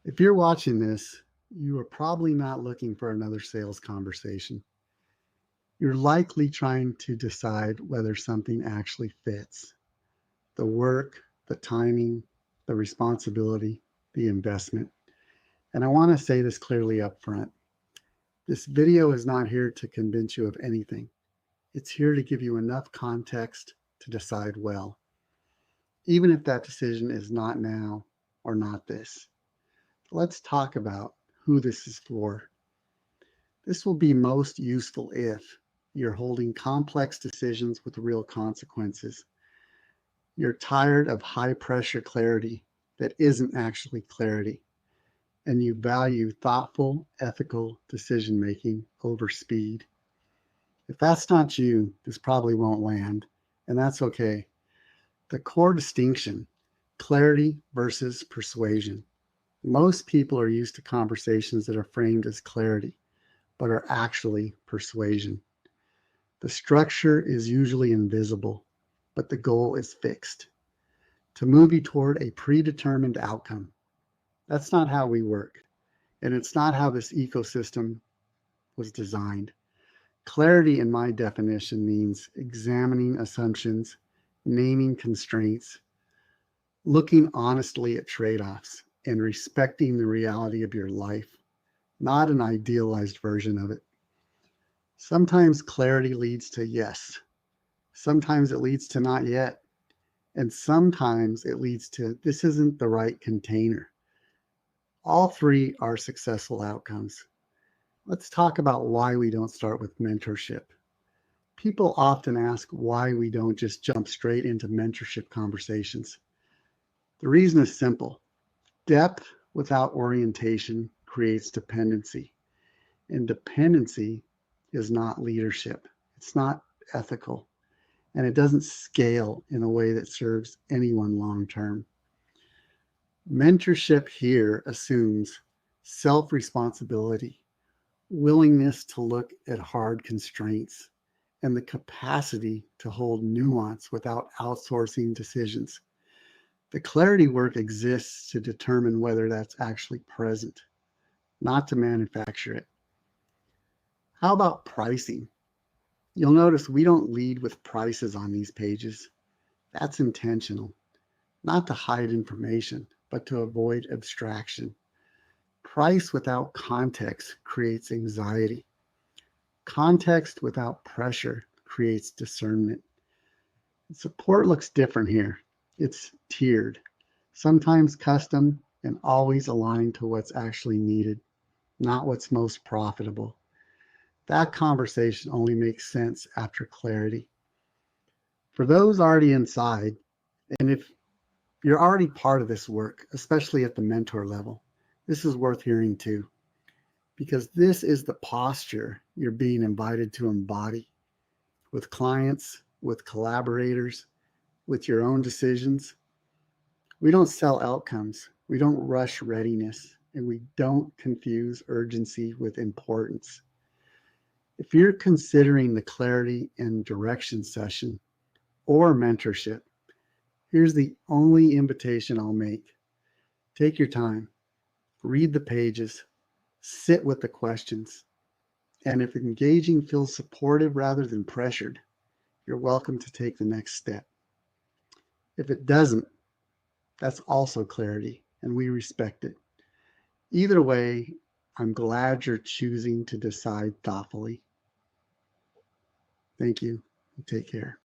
If you're watching this, you are probably not looking for another sales conversation. You're likely trying to decide whether something actually fits. The work, the timing, the responsibility, the investment. And I want to say this clearly up front. This video is not here to convince you of anything. It's here to give you enough context to decide well, even if that decision is not now or not this. Let's talk about who this is for. This will be most useful if you're holding complex decisions with real consequences. You're tired of high pressure clarity that isn't actually clarity, and you value thoughtful, ethical decision making over speed. If that's not you, this probably won't land, and that's okay. The core distinction, clarity versus persuasion. Most people are used to conversations that are framed as clarity, but are actually persuasion. The structure is usually invisible, but the goal is fixed. To move you toward a predetermined outcome. That's not how we work, and it's not how this ecosystem was designed. Clarity, in my definition, means examining assumptions, naming constraints, looking honestly at trade-offs, and respecting the reality of your life, not an idealized version of it. Sometimes clarity leads to yes. Sometimes it leads to not yet. And sometimes it leads to this isn't the right container. All three are successful outcomes. Let's talk about why we don't start with mentorship. People often ask why we don't just jump straight into mentorship conversations. The reason is simple. Depth without orientation creates dependency. And dependency is not leadership. It's not ethical. And it doesn't scale in a way that serves anyone long term. Mentorship here assumes self-responsibility, willingness to look at hard constraints, and the capacity to hold nuance without outsourcing decisions. The clarity work exists to determine whether that's actually present, not to manufacture it. How about pricing? You'll notice we don't lead with prices on these pages. That's intentional, not to hide information, but to avoid abstraction. Price without context creates anxiety. Context without pressure creates discernment. Support looks different here. It's tiered, sometimes custom, and always aligned to what's actually needed, not what's most profitable. That conversation only makes sense after clarity. For those already inside, and if you're already part of this work, especially at the mentor level, this is worth hearing too, because this is the posture you're being invited to embody with clients, with collaborators, with your own decisions. We don't sell outcomes. We don't rush readiness, and we don't confuse urgency with importance. If you're considering the clarity and direction session or mentorship, here's the only invitation I'll make. Take your time, read the pages, sit with the questions, and if engaging feels supportive rather than pressured, you're welcome to take the next step. If it doesn't, that's also clarity, and we respect it. Either way, I'm glad you're choosing to decide thoughtfully. Thank you, and take care.